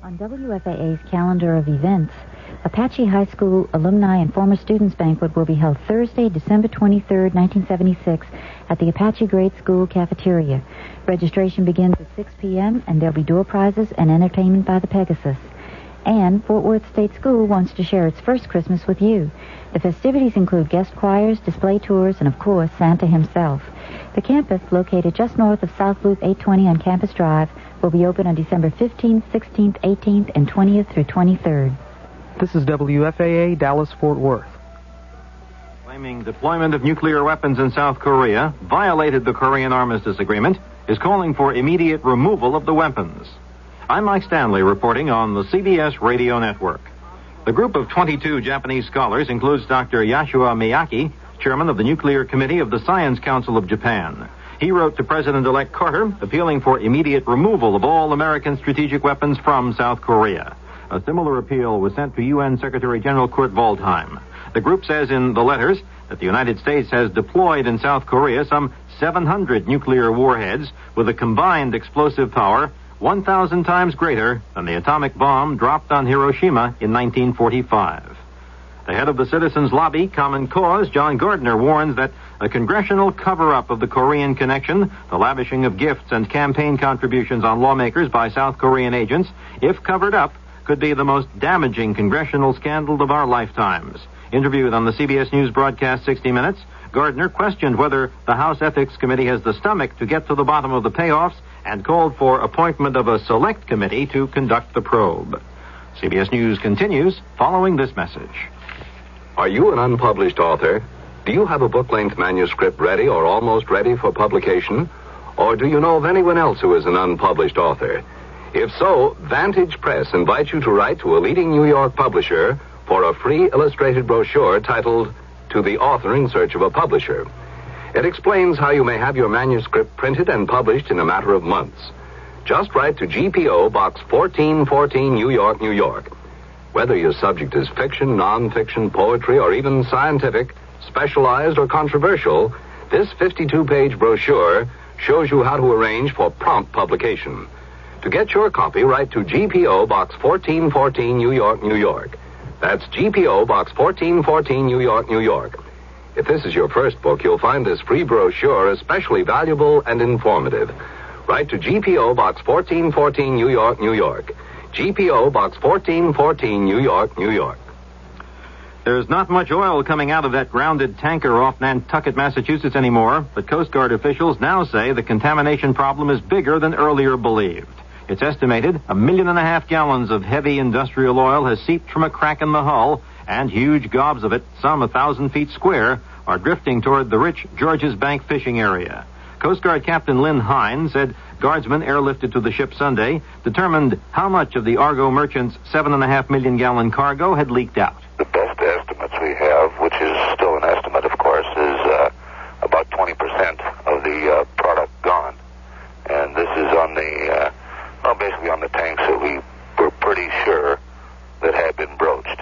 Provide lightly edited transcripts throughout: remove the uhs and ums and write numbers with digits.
On WFAA's calendar of events, Apache High School Alumni and Former Students Banquet will be held Thursday, December 23rd, 1976, at the Apache Grade School cafeteria. Registration begins at 6 p.m., and there'll be door prizes and entertainment by the Pegasus. And Fort Worth State School wants to share its first Christmas with you. The festivities include guest choirs, display tours, and, of course, Santa himself. The campus, located just north of South Loop 820 on Campus Drive, will be open on December 15th, 16th, 18th, and 20th through 23rd. This is WFAA Dallas-Fort Worth. Claiming deployment of nuclear weapons in South Korea violated the Korean Armistice Agreement, is calling for immediate removal of the weapons. I'm Mike Stanley reporting on the CBS Radio Network. The group of 22 Japanese scholars includes Dr. Yasuo Miyake, chairman of the Nuclear Committee of the Science Council of Japan. He wrote to President-elect Carter appealing for immediate removal of all American strategic weapons from South Korea. A similar appeal was sent to UN Secretary General Kurt Waldheim. The group says in the letters that the United States has deployed in South Korea some 700 nuclear warheads with a combined explosive power 1,000 times greater than the atomic bomb dropped on Hiroshima in 1945. The head of the Citizens Lobby, Common Cause, John Gardner, warns that a congressional cover-up of the Korean connection, the lavishing of gifts and campaign contributions on lawmakers by South Korean agents, if covered up, could be the most damaging congressional scandal of our lifetimes. Interviewed on the CBS News broadcast 60 Minutes, Gardner questioned whether the House Ethics Committee has the stomach to get to the bottom of the payoffs and called for appointment of a select committee to conduct the probe. CBS News continues following this message. Are you an unpublished author? Do you have a book-length manuscript ready or almost ready for publication? Or do you know of anyone else who is an unpublished author? If so, Vantage Press invites you to write to a leading New York publisher for a free illustrated brochure titled To the Author in Search of a Publisher. It explains how you may have your manuscript printed and published in a matter of months. Just write to GPO Box 1414, New York, New York. Whether your subject is fiction, non-fiction, poetry, or even scientific, specialized, or controversial, this 52-page brochure shows you how to arrange for prompt publication. To get your copy, write to GPO Box 1414, New York, New York. That's GPO Box 1414, New York, New York. If this is your first book, you'll find this free brochure especially valuable and informative. Write to GPO Box 1414, New York, New York. GPO Box 1414, New York, New York. There's not much oil coming out of that grounded tanker off Nantucket, Massachusetts anymore, but Coast Guard officials now say the contamination problem is bigger than earlier believed. It's estimated 1.5 million gallons of heavy industrial oil has seeped from a crack in the hull, and huge gobs of it, some 1,000 feet square, are drifting toward the rich Georges Bank fishing area. Coast Guard Captain Lynn Hine said guardsmen airlifted to the ship Sunday determined how much of the Argo Merchant's 7.5 million gallon cargo had leaked out. The best estimates we have, which is still an estimate, of course, is about 20% of the product gone. And this is on the, basically on the tanks that we were pretty sure that had been broached.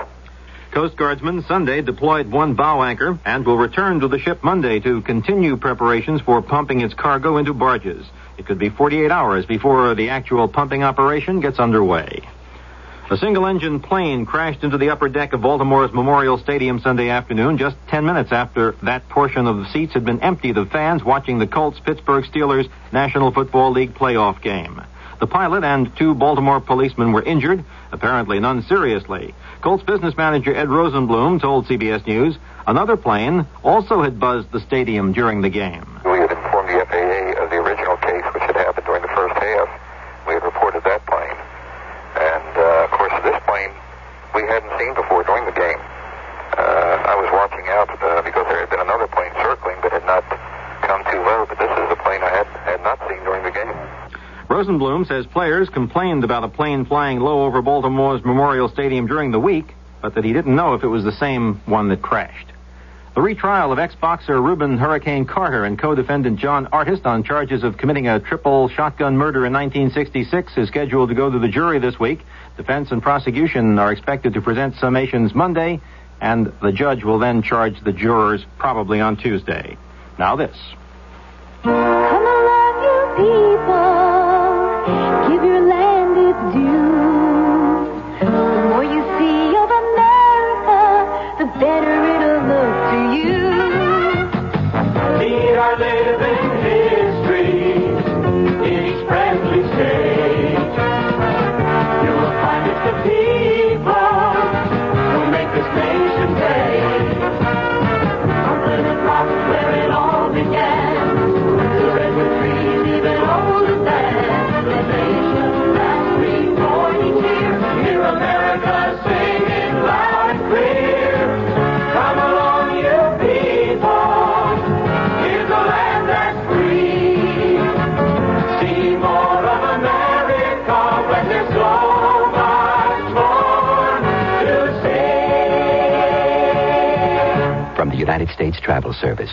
Coast Guardsmen Sunday deployed one bow anchor and will return to the ship Monday to continue preparations for pumping its cargo into barges. It could be 48 hours before the actual pumping operation gets underway. A single-engine plane crashed into the upper deck of Baltimore's Memorial Stadium Sunday afternoon, just 10 minutes after that portion of the seats had been emptied of fans watching the Colts-Pittsburgh Steelers National Football League playoff game. The pilot and 2 Baltimore policemen were injured, apparently none seriously. Colts business manager Ed Rosenblum told CBS News another plane also had buzzed the stadium during the game. We had informed the FAA of the original case, which had happened during the first half. We had reported that plane. And, of course, this plane we hadn't seen before during the game. I was watching out because there had been another plane circling but had not come too low, but this is the plane I had not seen during the game. Rosenblum says players complained about a plane flying low over Baltimore's Memorial Stadium during the week, but that he didn't know if it was the same one that crashed. The retrial of ex-boxer Reuben Hurricane Carter and co-defendant John Artist on charges of committing a triple shotgun murder in 1966 is scheduled to go to the jury this week. Defense and prosecution are expected to present summations Monday, and the judge will then charge the jurors probably on Tuesday. Now this. Come alive, you people. Give your land its due. States Travel Service.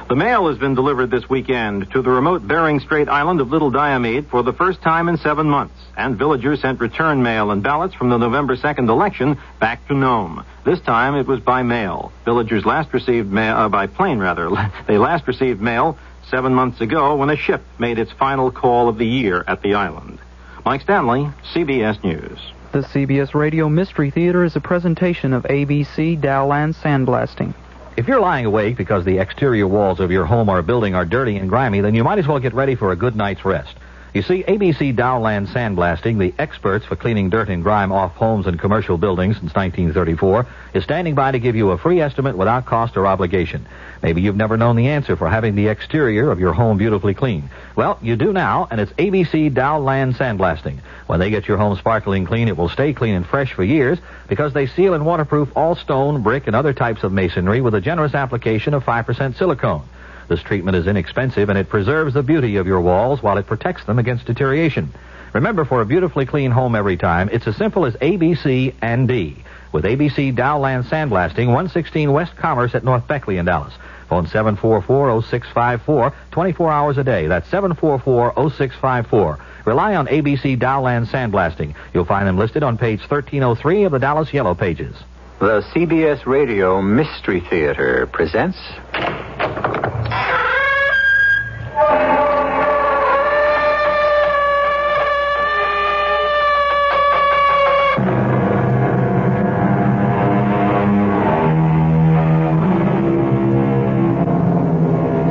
The mail has been delivered this weekend to the remote Bering Strait island of Little Diomede for the first time in 7 months, and villagers sent return mail and ballots from the November 2nd election back to Nome. This time it was by mail. Villagers last received mail, by plane rather. They last received mail 7 months ago when a ship made its final call of the year at the island. Mike Stanley, CBS News. The CBS Radio Mystery Theater is a presentation of ABC Dowland Sandblasting. If you're lying awake because the exterior walls of your home or building are dirty and grimy, then you might as well get ready for a good night's rest. You see, ABC Dowland Sandblasting, the experts for cleaning dirt and grime off homes and commercial buildings since 1934, is standing by to give you a free estimate without cost or obligation. Maybe you've never known the answer for having the exterior of your home beautifully clean. Well, you do now, and it's ABC Dowland Sandblasting. When they get your home sparkling clean, it will stay clean and fresh for years because they seal and waterproof all stone, brick, and other types of masonry with a generous application of 5% silicone. This treatment is inexpensive, and it preserves the beauty of your walls while it protects them against deterioration. Remember, for a beautifully clean home every time, it's as simple as A, B, C, and D. With ABC Dowland Sandblasting, 116 West Commerce at North Beckley in Dallas. Phone 744-0654, 24 hours a day. That's 744-0654. Rely on ABC Dowland Sandblasting. You'll find them listed on page 1303 of the Dallas Yellow Pages. The CBS Radio Mystery Theater presents...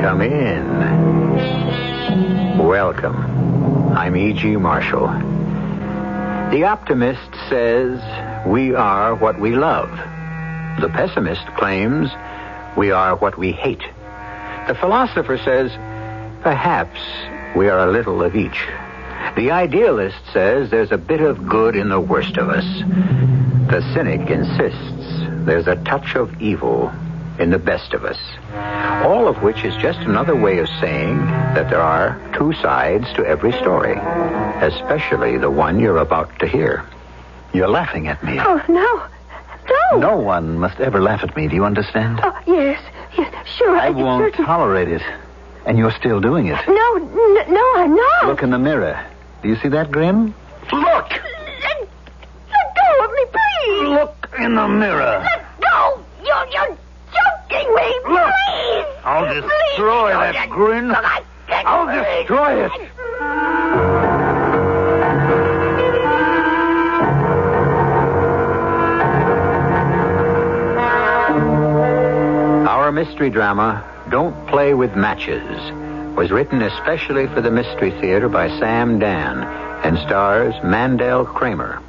Come in. Welcome. I'm E.G. Marshall. The optimist says we are what we love. The pessimist claims we are what we hate. The philosopher says perhaps we are a little of each. The idealist says there's a bit of good in the worst of us. The cynic insists there's a touch of evil in the best of us. All of which is just another way of saying that there are two sides to every story, especially the one you're about to hear. You're laughing at me. Oh, no. No. No one must ever laugh at me. Do you understand? Oh, yes, sure. I won't tolerate it. And you're still doing it. No, I'm not. Look in the mirror. Do you see that grin? Look! Let go of me, please. Look in the mirror. Let go. You're joking me, Look. please. I'll destroy that grin. Look, I can't I'll breathe. destroy it. Our mystery drama, Don't Play with Matches, was written especially for the Mystery Theater by Sam Dan and stars Mandel Kramer.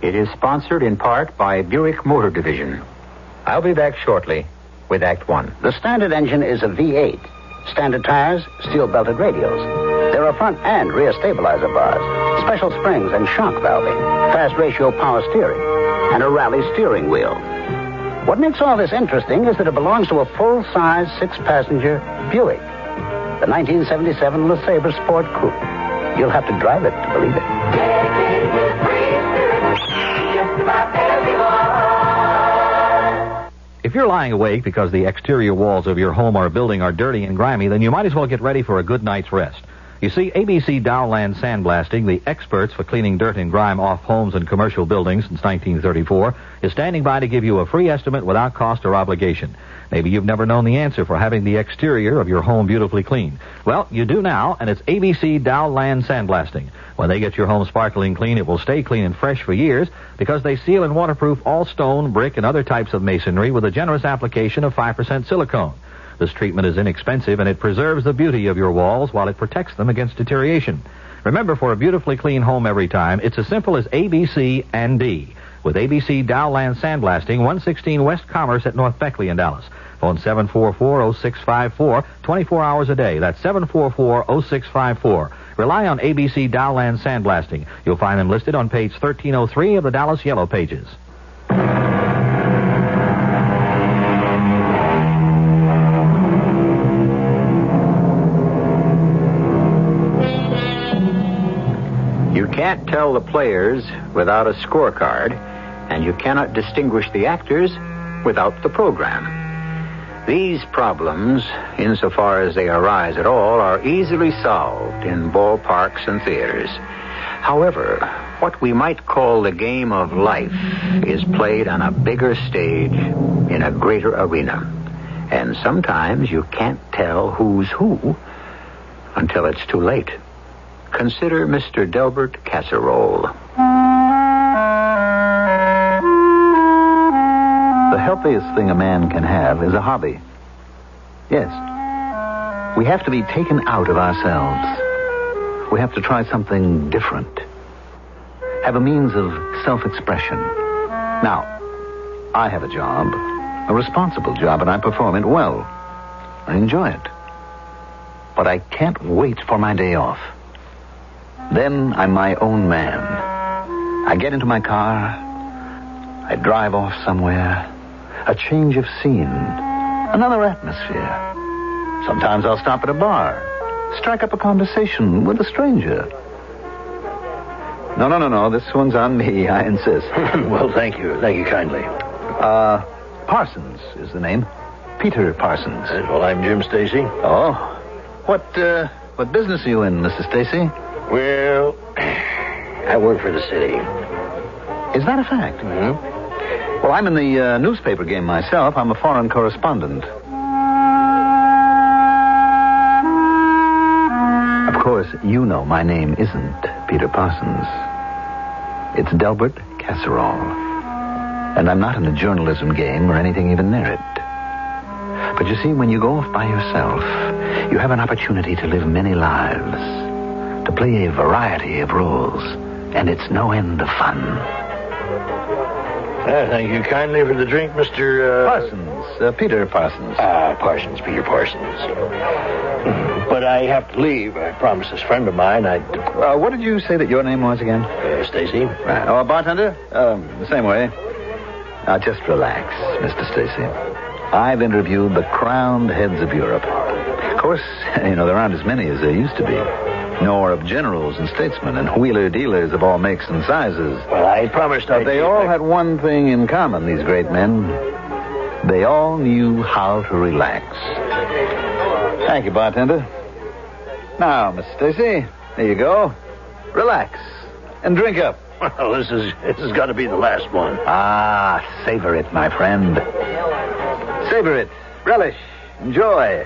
It is sponsored in part by Buick Motor Division. I'll be back shortly with Act One. The standard engine is a V8. Standard tires, steel-belted radials. There are front and rear stabilizer bars, special springs and shock valving, fast ratio power steering, and a rally steering wheel. What makes all this interesting is that it belongs to a full-size, six-passenger Buick, the 1977 LeSabre Sport Coupe. You'll have to drive it to believe it. If you're lying awake because the exterior walls of your home or building are dirty and grimy, then you might as well get ready for a good night's rest. You see, ABC Dowland Sandblasting, the experts for cleaning dirt and grime off homes and commercial buildings since 1934, is standing by to give you a free estimate without cost or obligation. Maybe you've never known the answer for having the exterior of your home beautifully clean. Well, you do now, and it's ABC Dowland Sandblasting. When they get your home sparkling clean, it will stay clean and fresh for years because they seal and waterproof all stone, brick, and other types of masonry with a generous application of 5% silicone. This treatment is inexpensive, and it preserves the beauty of your walls while it protects them against deterioration. Remember, for a beautifully clean home every time, it's as simple as A, B, C, and D. With ABC Dowland Sandblasting, 116 West Commerce at North Beckley in Dallas. Phone 744-0654, 24 hours a day. That's 744-0654. Rely on ABC Dowland Sandblasting. You'll find them listed on page 1303 of the Dallas Yellow Pages. You can't tell the players without a scorecard, and you cannot distinguish the actors without the program. These problems, insofar as they arise at all, are easily solved in ballparks and theaters. However, what we might call the game of life is played on a bigger stage in a greater arena. And sometimes you can't tell who's who until it's too late. Consider Mr. Delbert Casserole. The healthiest thing a man can have is a hobby. Yes. We have to be taken out of ourselves. We have to try something different. Have a means of self-expression. Now, I have a job, a responsible job, and I perform it well. I enjoy it. But I can't wait for my day off. Then I'm my own man. I get into my car. I drive off somewhere. A change of scene. Another atmosphere. Sometimes I'll stop at a bar. Strike up a conversation with a stranger. No. This one's on me, I insist. Well, thank you. Thank you kindly. Parsons is the name. Peter Parsons. Well, I'm Jim Stacy. Oh? What business are you in, Mr. Stacy? Well, I work for the city. Is that a fact? Mm-hmm. Well, I'm in the newspaper game myself. I'm a foreign correspondent. Of course, you know my name isn't Peter Parsons. It's Delbert Casserole. And I'm not in a journalism game or anything even near it. But you see, when you go off by yourself, you have an opportunity to live many lives, to play a variety of roles, and it's no end of fun. Thank you kindly for the drink, Mr. Parsons. Peter Parsons. Parsons, Peter Parsons. But I have to leave. I promised this friend of mine I'd... what did you say that your name was again? Stacy. Right. Oh, bartender? The same way. Now, just relax, Mr. Stacy. I've interviewed the crowned heads of Europe. Of course, there aren't as many as there used to be. Nor of generals and statesmen and wheeler-dealers of all makes and sizes. Well, I promised But they all had one thing in common, these great men. They all knew how to relax. Thank you, bartender. Now, Miss Stacy, there you go. Relax and drink up. Well, this has got to be the last one. Ah, savor it, my friend. Savor it. Relish. Enjoy.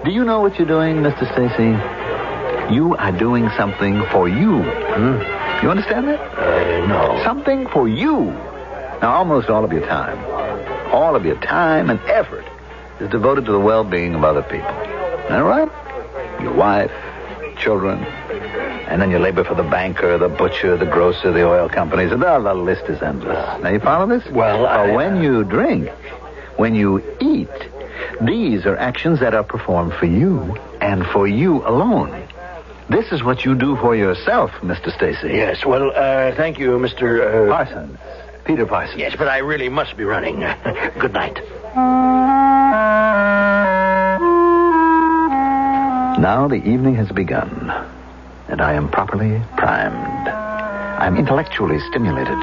Do you know what you're doing, Mr. Stacy? You are doing something for you. You understand that? No. Something for you. Now, almost all of your time and effort is devoted to the well-being of other people. All right? Your wife, children, and then you labor for the banker, the butcher, the grocer, the oil companies, and the list is endless. Now, you follow this? Well, when you drink, when you eat, these are actions that are performed for you and for you alone. This is what you do for yourself, Mr. Stacy. Yes, well, thank you, Mr. Parsons. Peter Parsons. Yes, but I really must be running. Good night. Now the evening has begun, and I am properly primed. I'm intellectually stimulated.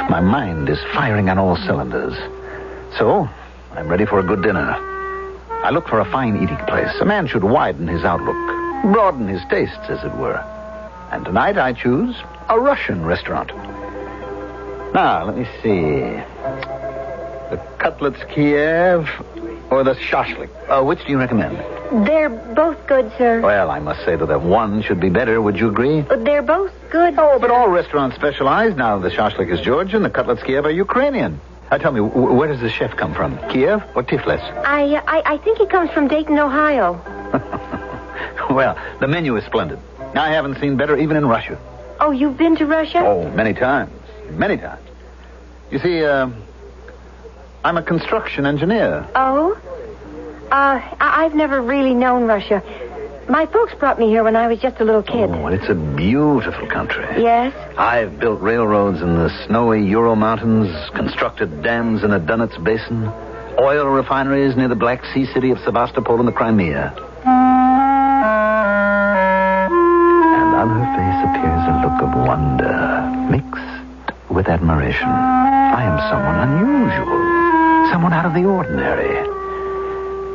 My mind is firing on all cylinders. So, I'm ready for a good dinner. I look for a fine eating place. A man should widen his outlook, broaden his tastes, as it were. And tonight I choose a Russian restaurant. Now, let me see. The cutlets Kiev or the shashlik? Which do you recommend? They're both good, sir. Well, I must say that one should be better. Would you agree? They're both good. Oh, but all restaurants specialize. Now, the shashlik is Georgian, the cutlets Kiev are Ukrainian. Tell me, where does the chef come from? Kiev or Tiflis? I think he comes from Dayton, Ohio. Well, the menu is splendid. I haven't seen better even in Russia. Oh, you've been to Russia? Oh, many times. Many times. You see, I'm a construction engineer. Oh? I've never really known Russia. My folks brought me here when I was just a little kid. Oh, it's a beautiful country. Yes? I've built railroads in the snowy Ural Mountains, constructed dams in the Donets Basin, oil refineries near the Black Sea city of Sevastopol in the Crimea. And on her face appears a look of wonder, mixed with admiration. I am someone unusual, someone out of the ordinary.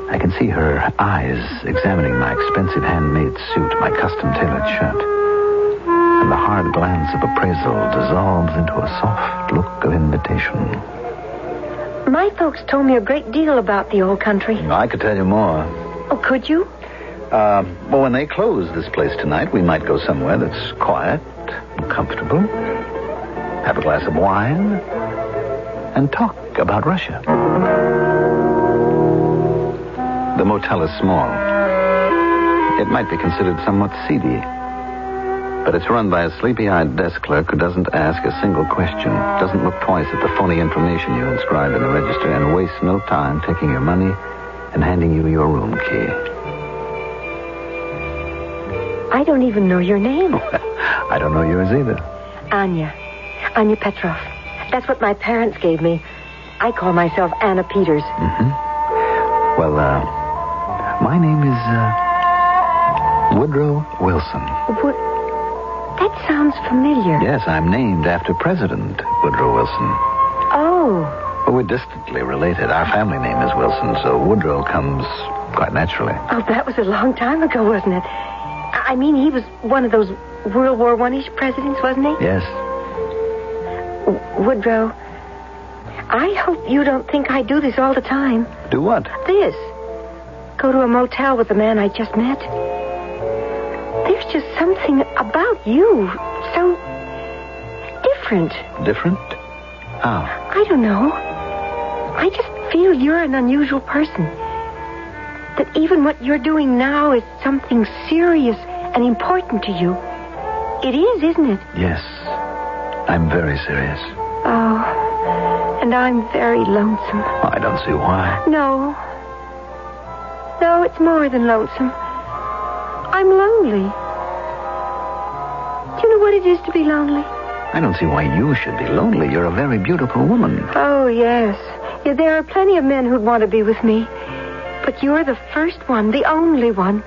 I can see her eyes examining my expensive handmade suit, my custom-tailored shirt. And the hard glance of appraisal dissolves into a soft look of invitation. My folks told me a great deal about the old country. I could tell you more. Oh, could you? Well, when they close this place tonight, we might go somewhere that's quiet and comfortable. Have a glass of wine. And talk about Russia. The motel is small. It might be considered somewhat seedy. But it's run by a sleepy-eyed desk clerk who doesn't ask a single question, doesn't look twice at the phony information you inscribe in the register, and wastes no time taking your money and handing you your room key. I don't even know your name. I don't know yours either. Anya Petrov. That's what my parents gave me. I call myself Anna Peters. Mm-hmm. Well, my name is Woodrow Wilson. That sounds familiar. Yes, I'm named after President Woodrow Wilson. Oh. Well, we're distantly related. Our family name is Wilson, so Woodrow comes quite naturally. Oh, that was a long time ago, wasn't it? I mean, he was one of those World War I-ish presidents, wasn't he? Yes. Woodrow, I hope you don't think I do this all the time. Do what? This. Go to a motel with the man I just met. There's just something about you so different. Different? How? I don't know. I just feel you're an unusual person. That even what you're doing now is something serious and important to you. It is, isn't it? Yes. I'm very serious. Oh, and I'm very lonesome. I don't see why. No, it's more than lonesome. I'm lonely. Do you know what it is to be lonely? I don't see why you should be lonely. You're a very beautiful woman. Oh, yes. Yeah, there are plenty of men who'd want to be with me. But you're the first one, the only one,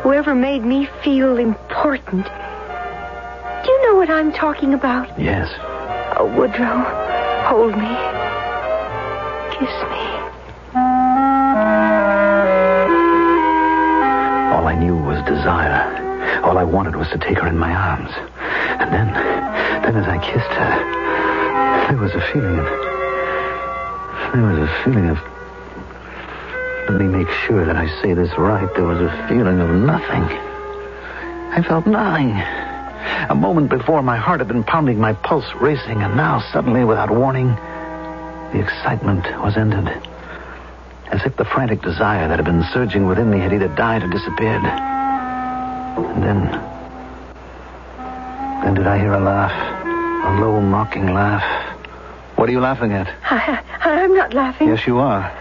who ever made me feel important. Do you know what I'm talking about? Yes. Oh, Woodrow, hold me. Kiss me. All I knew was desire. All I wanted was to take her in my arms. And then as I kissed her, there was a feeling of... Let me make sure that I say this right. There was a feeling of nothing. I felt nothing. A moment before, my heart had been pounding, my pulse racing, and now, suddenly, without warning, the excitement was ended. As if the frantic desire that had been surging within me had either died or disappeared. And then did I hear a laugh, a low, mocking laugh. What are you laughing at? I'm not laughing. Yes, you are.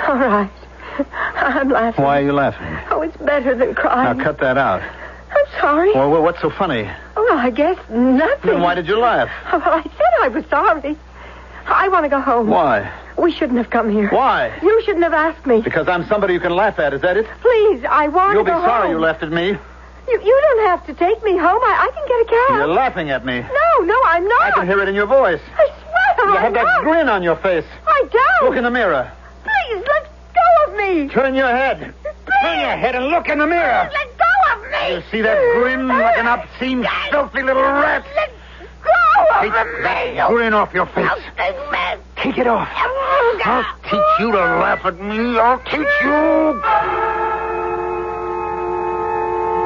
All right. I'm laughing. Why are you laughing? Oh, it's better than crying. Now, cut that out. I'm sorry. Well, what's so funny? Oh, I guess nothing. Then why did you laugh? Oh, well, I said I was sorry. I want to go home. Why? We shouldn't have come here. Why? You shouldn't have asked me. Because I'm somebody you can laugh at, is that it? Please, I want to go home. You'll be sorry you laughed at me. You don't have to take me home. I can get a cab. You're laughing at me. No, I'm not. I can hear it in your voice. I swear You I'm have that not. grin on your face. I don't. Look in the mirror. Please, let go of me. Turn your head. Turn your head and look in the mirror. Let go of me. You see that grin like an obscene, filthy little rat? Let go of Take me. that grin off your face. Take it off. I'll teach you to laugh at me. I'll teach you.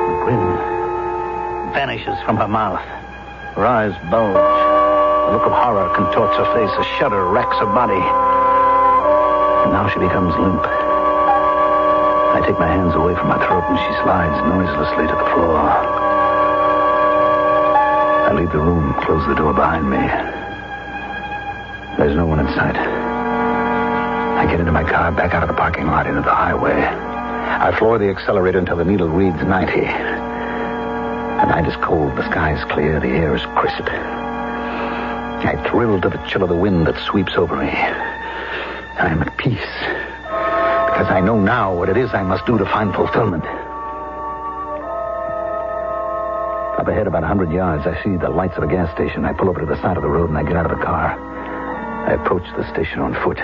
The grin vanishes from her mouth. Her eyes bulge. A look of horror contorts her face. A shudder racks her body. And now she becomes limp. I take my hands away from her throat and she slides noiselessly to the floor. I leave the room, close the door behind me. There's no one in sight. I get into my car, back out of the parking lot into the highway. I floor the accelerator until the needle reads 90. The night is cold, the sky is clear, the air is crisp. I thrill to the chill of the wind that sweeps over me. I am at peace, because I know now what it is I must do to find fulfillment. Up ahead, about 100 yards, I see the lights of a gas station. I pull over to the side of the road and I get out of the car. I approach the station on foot.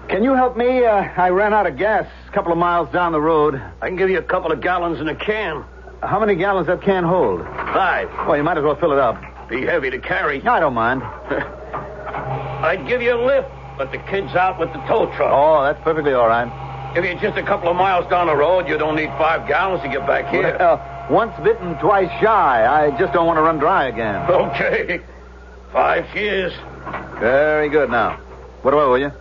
Can you help me? I ran out of gas a couple of miles down the road. I can give you a couple of gallons in a can. How many gallons that can hold? 5. Well, you might as well fill it up. Be heavy to carry. I don't mind. I'd give you a lift, but the kid's out with the tow truck. Oh, that's perfectly all right. If you're just a couple of miles down the road, you don't need 5 gallons to get back here. Once bitten, twice shy. I just don't want to run dry again. Okay. 5 years. Very good now. What do I owe you?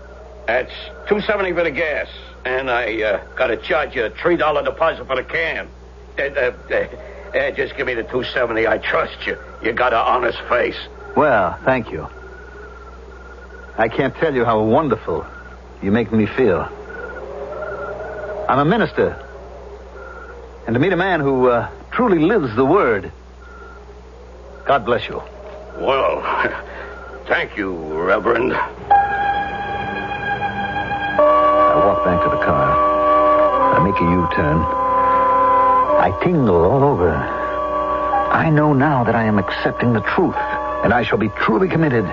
That's $2.70 for the gas. And I got to charge you a $3 deposit for the can. Just give me the $2.70. I trust you. You got an honest face. Well, thank you. I can't tell you how wonderful you make me feel. I'm a minister. And to meet a man who truly lives the word. God bless you. Well, thank you, Reverend. I walk back to the car. I make a U-turn. I tingle all over. I know now that I am accepting the truth, and I shall be truly committed.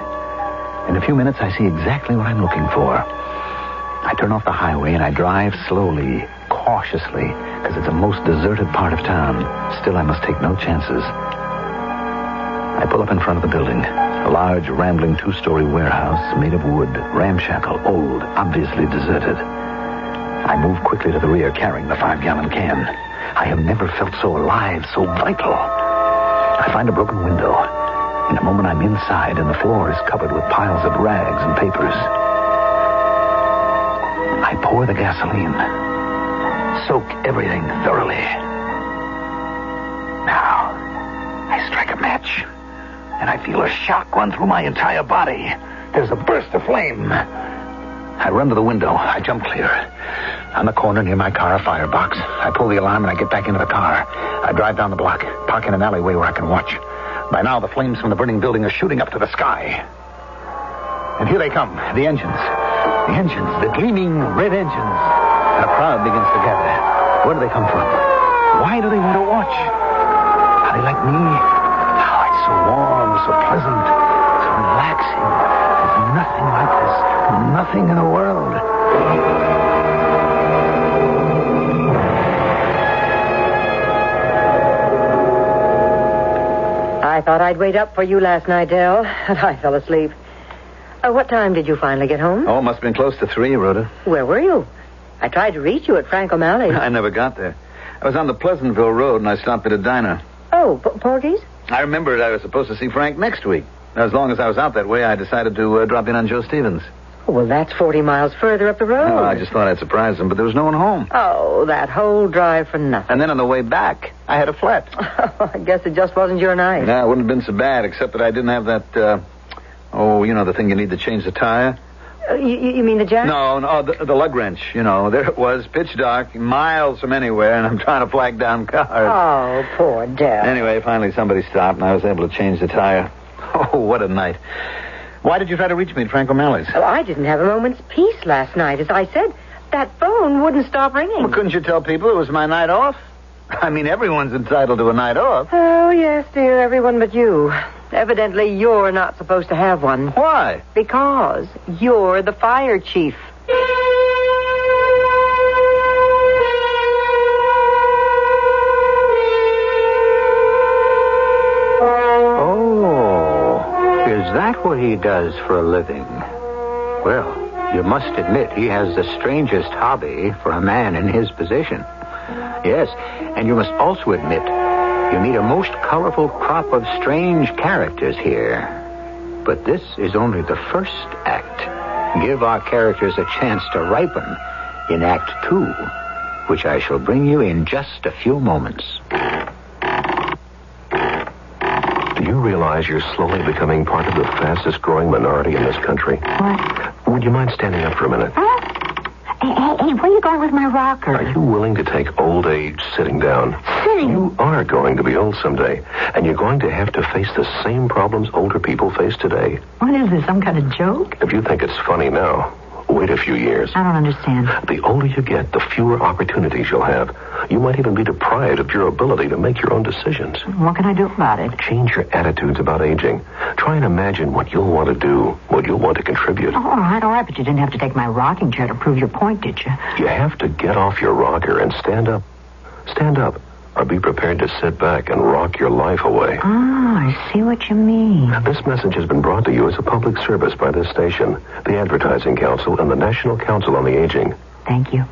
In a few minutes, I see exactly what I'm looking for. I turn off the highway, and I drive slowly, cautiously, because it's the most deserted part of town. Still, I must take no chances. I pull up in front of the building. A large, rambling 2-story warehouse made of wood, ramshackle, old, obviously deserted. I move quickly to the rear, carrying the 5-gallon can. I have never felt so alive, so vital. I find a broken window. In a moment, I'm inside, and the floor is covered with piles of rags and papers. I pour the gasoline. Soak everything thoroughly. Now, I strike a match, and I feel a shock run through my entire body. There's a burst of flame. I run to the window. I jump clear. On the corner near my car, a firebox. I pull the alarm, and I get back into the car. I drive down the block, park in an alleyway where I can watch. By now, the flames from the burning building are shooting up to the sky. And here they come, the engines. The engines, the gleaming red engines. And a crowd begins to gather. Where do they come from? Why do they want to watch? Are they like me? Oh, it's so warm, so pleasant, so relaxing. There's nothing like this. Nothing in the world. I thought I'd wait up for you last night, Del, and I fell asleep. What time did you finally get home? Oh, must have been close to 3, Rhoda. Where were you? I tried to reach you at Frank O'Malley's. I never got there. I was on the Pleasantville Road, and I stopped at a diner. Oh, Porgy's? I remembered I was supposed to see Frank next week. As long as I was out that way, I decided to drop in on Joe Stevens. Well, that's 40 miles further up the road. Oh, I just thought I'd surprise him, but there was no one home. Oh, that whole drive for nothing. And then on the way back, I had a flat. I guess it just wasn't your night. No, it wouldn't have been so bad, except that I didn't have that, the thing you need to change the tire. You mean the jack? No, the lug wrench. There it was, pitch dark, miles from anywhere, and I'm trying to flag down cars. Oh, poor Del. Anyway, finally somebody stopped, and I was able to change the tire. Oh, what a night. Why did you try to reach me at Frank O'Malley's? Well, I didn't have a moment's peace last night. As I said, that phone wouldn't stop ringing. Well, couldn't you tell people it was my night off? I mean, everyone's entitled to a night off. Oh, yes, dear, everyone but you. Evidently, you're not supposed to have one. Why? Because you're the fire chief. Is that what he does for a living? Well, you must admit he has the strangest hobby for a man in his position. Yes, and you must also admit you meet a most colorful crop of strange characters here. But this is only the first act. Give our characters a chance to ripen in Act 2, which I shall bring you in just a few moments. Do you realize you're slowly becoming part of the fastest growing minority in this country? What? Would you mind standing up for a minute? Huh? Hey, where are you going with my rocker? Are you willing to take old age sitting down? Sitting? You are going to be old someday, and you're going to have to face the same problems older people face today. What is this, some kind of joke? If you think it's funny now, Wait a few years. I don't understand. The older you get, the fewer opportunities you'll have. You might even be deprived of your ability to make your own decisions. What can I do about it? Change your attitudes about aging. Try and imagine what you'll want to do, what you'll want to contribute. Oh, all right, but you didn't have to take my rocking chair to prove your point, did you? You have to get off your rocker and stand up. Stand up, or be prepared to sit back and rock your life away. Oh, I see what you mean. This message has been brought to you as a public service by this station, the Advertising Council, and the National Council on the Aging. Thank you.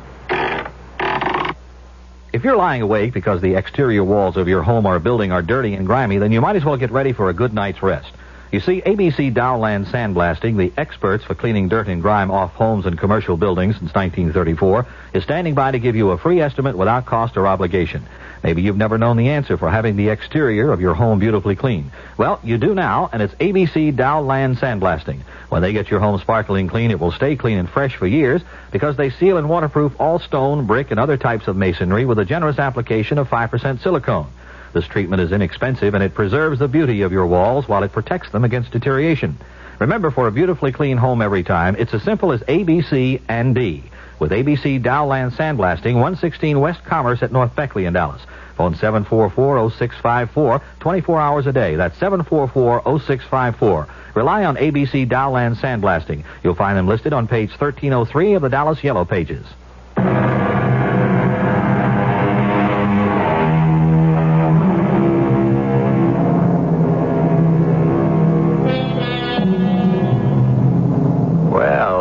If you're lying awake because the exterior walls of your home or building are dirty and grimy, then you might as well get ready for a good night's rest. You see, ABC Dowland Sandblasting, the experts for cleaning dirt and grime off homes and commercial buildings since 1934, is standing by to give you a free estimate without cost or obligation. Maybe you've never known the answer for having the exterior of your home beautifully clean. Well, you do now, and it's ABC Dowland Sandblasting. When they get your home sparkling clean, it will stay clean and fresh for years because they seal and waterproof all stone, brick, and other types of masonry with a generous application of 5% silicone. This treatment is inexpensive, and it preserves the beauty of your walls while it protects them against deterioration. Remember, for a beautifully clean home every time, it's as simple as A, B, C, and D. With ABC Dowland Sandblasting, 116 West Commerce at North Beckley in Dallas. Phone 744-0654, 24 hours a day. That's 744-0654. Rely on ABC Dowland Sandblasting. You'll find them listed on page 1303 of the Dallas Yellow Pages.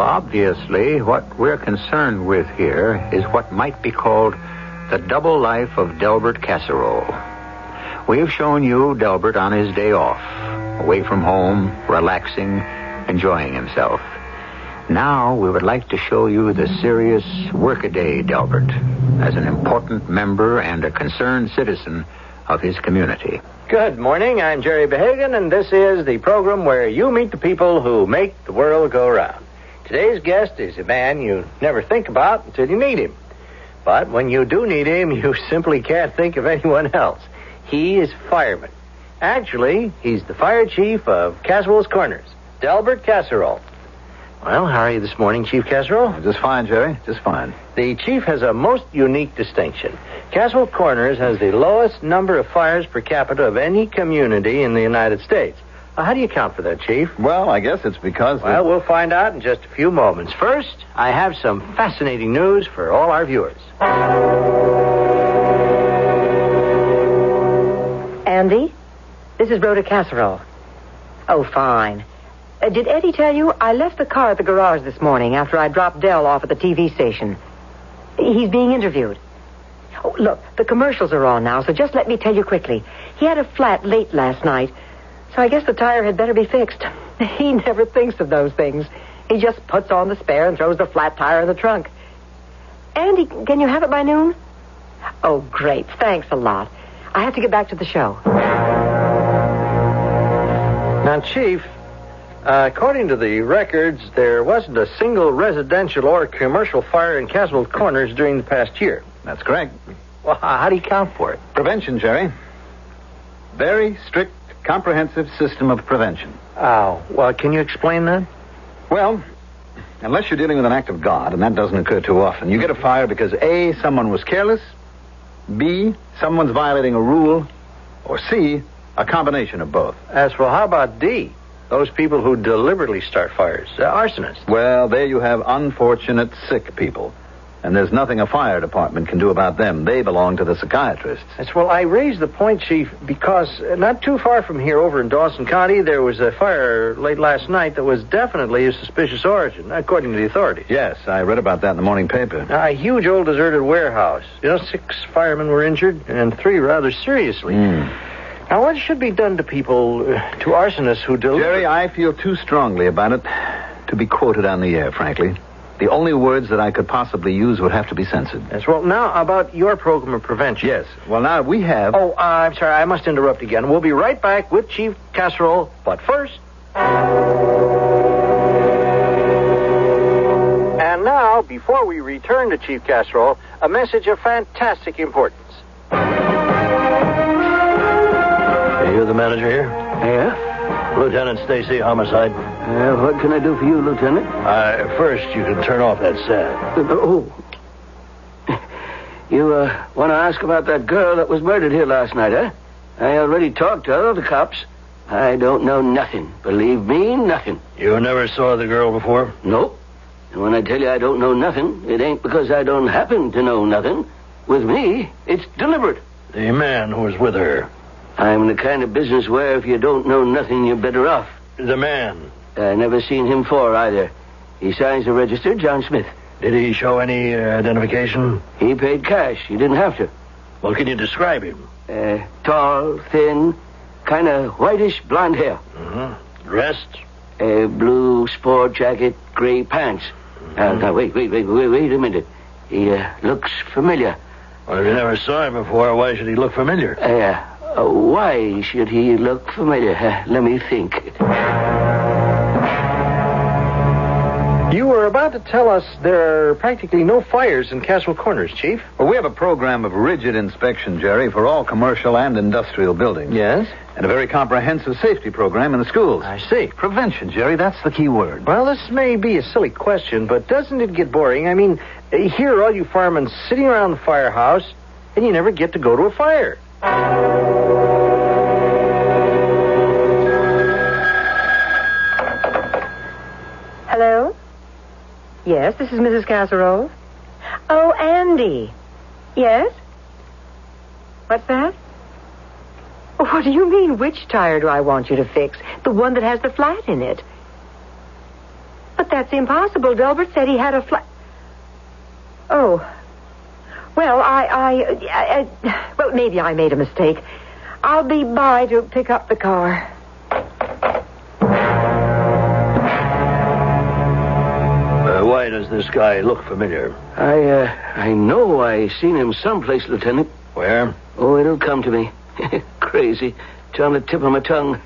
Obviously, what we're concerned with here is what might be called the double life of Delbert Casserole. We have shown you Delbert on his day off, away from home, relaxing, enjoying himself. Now we would like to show you the serious workaday Delbert as an important member and a concerned citizen of his community. Good morning. I'm Jerry Behagan, and this is the program where you meet the people who make the world go round. Today's guest is a man you never think about until you meet him. But when you do need him, you simply can't think of anyone else. He is fireman. Actually, he's the fire chief of Casserole's Corners, Delbert Casserole. Well, how are you this morning, Chief Casserole? Just fine, Jerry. Just fine. The chief has a most unique distinction. Casserole Corners has the lowest number of fires per capita of any community in the United States. How do you account for that, Chief? Well, I guess it's because... Well, we'll find out in just a few moments. First, I have some fascinating news for all our viewers. Andy, this is Rhoda Casserole. Oh, fine. Did Eddie tell you I left the car at the garage this morning after I dropped Dell off at the TV station? He's being interviewed. Oh, look, the commercials are on now, so just let me tell you quickly. He had a flat late last night, so I guess the tire had better be fixed. He never thinks of those things. He just puts on the spare and throws the flat tire in the trunk. Andy, can you have it by noon? Oh, great. Thanks a lot. I have to get back to the show. Now, Chief, according to the records, there wasn't a single residential or commercial fire in Casserole Corners during the past year. That's correct. Well, how do you account for it? Prevention, Jerry. Very strict, comprehensive system of prevention. Oh, well, can you explain that? Well, unless you're dealing with an act of God, and that doesn't occur too often, you get a fire because A, someone was careless, B, someone's violating a rule, or C, a combination of both. As for how about D? Those people who deliberately start fires, arsonists. Well, there you have unfortunate sick people. And there's nothing a fire department can do about them. They belong to the psychiatrists. Yes, well, I raised the point, Chief, because not too far from here over in Dawson County, there was a fire late last night that was definitely of suspicious origin, according to the authorities. Yes, I read about that in the morning paper. A huge old deserted warehouse. 6 firemen were injured, and 3 rather seriously. Now, what should be done to people, to arsonists who Jerry, I feel too strongly about it to be quoted on the air, frankly. The only words that I could possibly use would have to be censored. Yes, well, now about your program of prevention. Yes. Well, now we have... Oh, I'm sorry, I must interrupt again. We'll be right back with Chief Casserole, but first... And now, before we return to Chief Casserole, a message of fantastic importance. You're the manager here? Yeah? Lieutenant Stacy, homicide. What can I do for you, Lieutenant? First, you can turn off that sad. You want to ask about that girl that was murdered here last night, huh? I already talked to all the cops. I don't know nothing. Believe me, nothing. You never saw the girl before? Nope. And when I tell you I don't know nothing, it ain't because I don't happen to know nothing. With me, it's deliberate. The man who was with her. I'm in the kind of business where if you don't know nothing, you're better off. The man? I never seen him before either. He signs the register, John Smith. Did he show any identification? He paid cash. He didn't have to. Well, can you describe him? Tall, thin, kind of whitish blonde hair. Mm-hmm. Dressed? Blue sport jacket, gray pants. Mm-hmm. Now, wait a minute. He looks familiar. Well, if you never saw him before, why should he look familiar? Why should he look familiar? Let me think. You were about to tell us there are practically no fires in Castle Corners, Chief. Well, we have a program of rigid inspection, Jerry, for all commercial and industrial buildings. Yes? And a very comprehensive safety program in the schools. I see. Prevention, Jerry, that's the key word. Well, this may be a silly question, but doesn't it get boring? I mean, here are all you firemen sitting around the firehouse, and you never get to go to a fire. Hello? Yes, this is Mrs. Casserole. Oh, Andy. Yes? What's that? What do you mean, which tire do I want you to fix? The one that has the flat in it. But that's impossible. Delbert said he had a flat... Oh. Well, well, maybe I made a mistake. I'll be by to pick up the car. Why does this guy look familiar? I know I seen him someplace, Lieutenant. Where? Oh, it'll come to me. Crazy. It's on the tip of my tongue.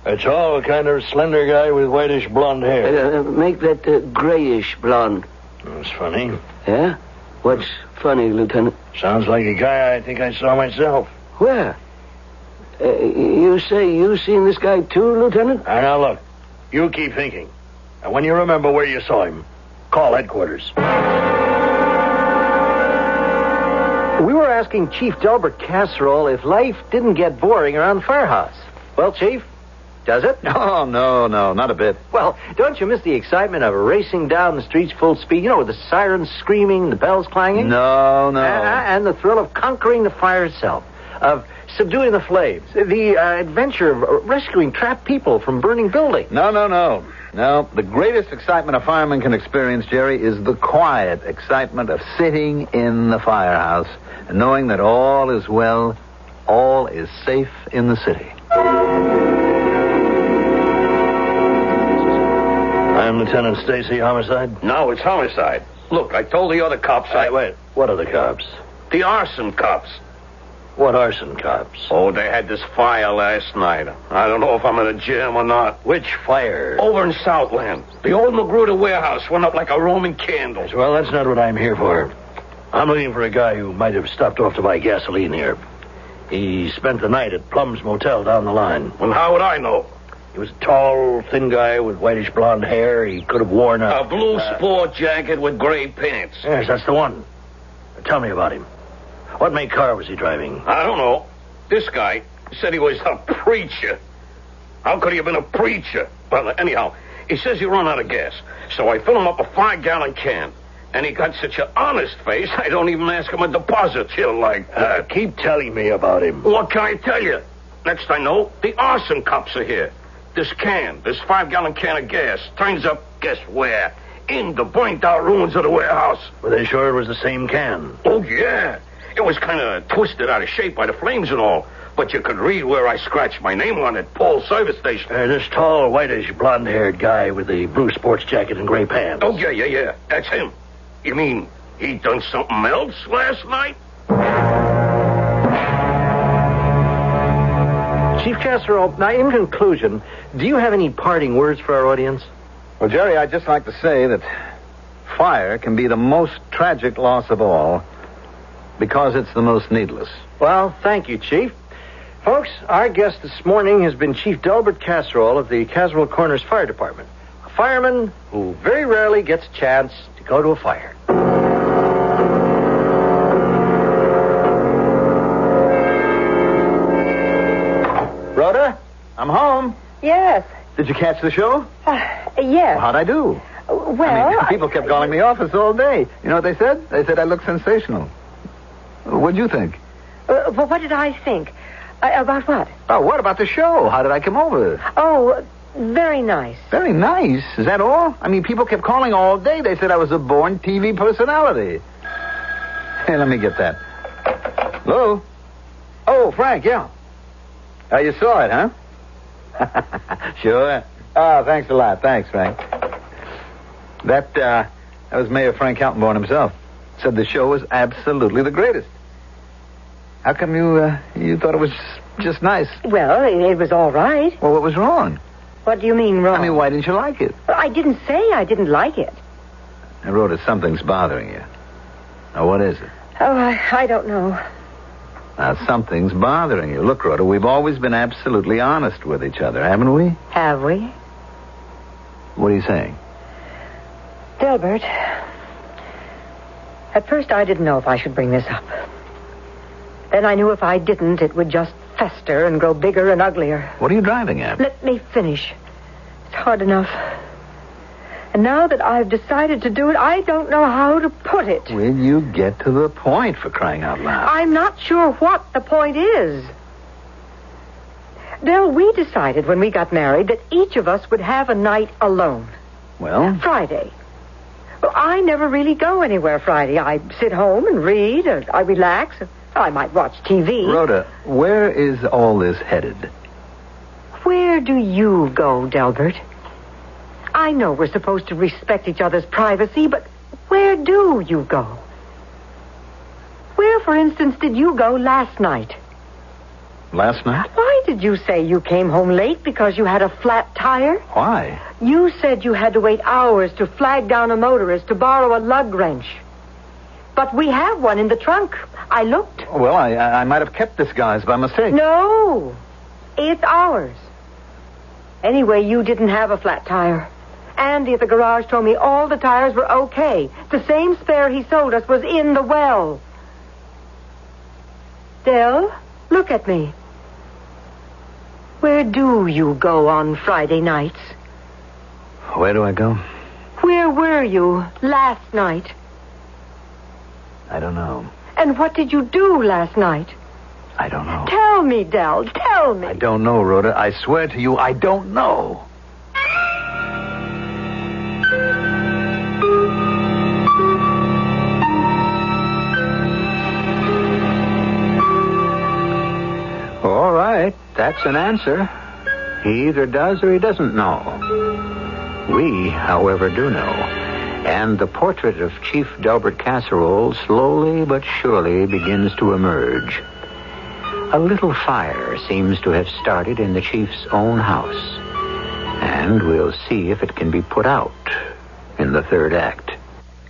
A tall, kind of slender guy with whitish blonde hair. Make that grayish blonde. That's funny. Yeah? What's funny, Lieutenant? Sounds like a guy I think I saw myself. Where? You say you seen this guy too, Lieutenant? Now, look. You keep thinking. And when you remember where you saw him, call headquarters. We were asking Chief Delbert Casserole if life didn't get boring around the firehouse. Well, Chief, does it? Oh, no, not a bit. Well, don't you miss the excitement of racing down the streets full speed, with the sirens screaming, the bells clanging? No. And the thrill of conquering the fire itself, of subduing the flames, the adventure of rescuing trapped people from burning buildings. No. No, the greatest excitement a fireman can experience, Jerry, is the quiet excitement of sitting in the firehouse and knowing that all is well, all is safe in the city. I'm Lieutenant Stacy, homicide? No, it's homicide. Look, I told the other cops Wait, what are the cops? The arson cops. What arson cops? Oh, they had this fire last night. I don't know if I'm in a jam or not. Which fire? Over in Southland. The old Magruder warehouse went up like a Roman candle. Well, that's not what I'm here for. I'm looking for a guy who might have stopped off to buy gasoline here. He spent the night at Plum's Motel down the line. Well, how would I know? He was a tall, thin guy with whitish blonde hair. He could have worn a blue sport jacket with gray pants. Yes, that's the one. Tell me about him. What make car was he driving? I don't know. This guy said he was a preacher. How could he have been a preacher? Well, anyhow, he says he run out of gas. So I fill him up a 5-gallon can. And he got such an honest face, I don't even ask him a deposit. He'll keep telling me about him. What can I tell you? Next I know, the arson cops are here. This 5-gallon can of gas, turns up, guess where? In the burnt-out ruins of the warehouse. Were they sure it was the same can? Oh, yeah. It was kind of twisted out of shape by the flames and all. But you could read where I scratched my name on it, Paul's service station. This tall, whitish, blonde-haired guy with the blue sports jacket and gray pants. Oh, yeah. That's him. You mean he done something else last night? Chief Casserole, now in conclusion, do you have any parting words for our audience? Well, Jerry, I'd just like to say that fire can be the most tragic loss of all because it's the most needless. Well, thank you, Chief. Folks, our guest this morning has been Chief Delbert Casserole of the Casserole Corners Fire Department, a fireman who very rarely gets a chance to go to a fire. Rhoda, I'm home. Yes. Did you catch the show? Yes. How'd I do? People kept calling me office all day. You know what they said? They said I looked sensational. What'd you think? Well, what did I think? About what? Oh, what about the show? How did I come over? Oh, very nice. Very nice. Is that all? People kept calling all day. They said I was a born TV personality. Hey, let me get that. Hello? Oh, Frank, yeah. You saw it, huh? Sure. Oh, thanks a lot. Thanks, Frank. That was Mayor Frank Altenborn himself. Said the show was absolutely the greatest. How come you thought it was just nice? Well, it was all right. Well, what was wrong? What do you mean wrong? Why didn't you like it? Well, I didn't say I didn't like it. I wrote it, something's bothering you. Now, what is it? Oh, I don't know. Now, something's bothering you. Look, Rhoda, we've always been absolutely honest with each other, haven't we? Have we? What are you saying? Delbert, at first I didn't know if I should bring this up. Then I knew if I didn't, it would just fester and grow bigger and uglier. What are you driving at? Let me finish. It's hard enough. And now that I've decided to do it, I don't know how to put it. Will you get to the point, for crying out loud? I'm not sure what the point is. Del, we decided when we got married that each of us would have a night alone. Well? Friday. Well, I never really go anywhere Friday. I sit home and read, or I relax. I might watch TV. Rhoda, where is all this headed? Where do you go, Delbert? I know we're supposed to respect each other's privacy, but where do you go? Where, for instance, did you go last night? Last night? Why did you say you came home late because you had a flat tire? Why? You said you had to wait hours to flag down a motorist to borrow a lug wrench. But we have one in the trunk. I looked. Well, I might have kept this guy's by mistake. No, it's ours. Anyway, you didn't have a flat tire. Andy at the garage told me all the tires were okay. The same spare he sold us was in the well. Del, look at me. Where do you go on Friday nights? Where do I go? Where were you last night? I don't know. And what did you do last night? I don't know. Tell me, Del. Tell me. I don't know, Rhoda. I swear to you, I don't know. All right, that's an answer. He either does or he doesn't know. We, however, do know. And the portrait of Chief Delbert Casserole slowly but surely begins to emerge. A little fire seems to have started in the chief's own house. And we'll see if it can be put out in the third act.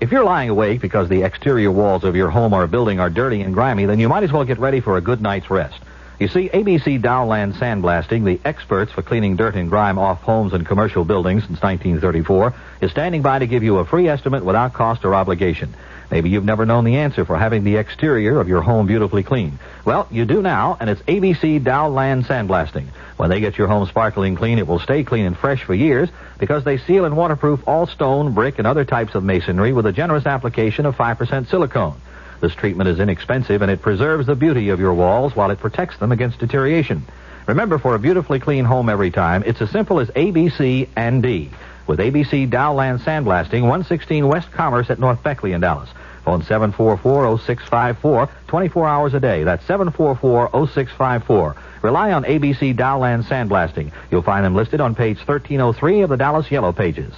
If you're lying awake because the exterior walls of your home or building are dirty and grimy, then you might as well get ready for a good night's rest. You see, ABC Dowland Sandblasting, the experts for cleaning dirt and grime off homes and commercial buildings since 1934, is standing by to give you a free estimate without cost or obligation. Maybe you've never known the answer for having the exterior of your home beautifully clean. Well, you do now, and it's ABC Dowland Sandblasting. When they get your home sparkling clean, it will stay clean and fresh for years because they seal and waterproof all stone, brick, and other types of masonry with a generous application of 5% silicone. This treatment is inexpensive, and it preserves the beauty of your walls while it protects them against deterioration. Remember, for a beautifully clean home every time, it's as simple as A, B, C, and D. With ABC Dowland Sandblasting, 116 West Commerce at North Beckley in Dallas. Phone 744-0654, 24 hours a day. That's 744-0654. Rely on ABC Dowland Sandblasting. You'll find them listed on page 1303 of the Dallas Yellow Pages.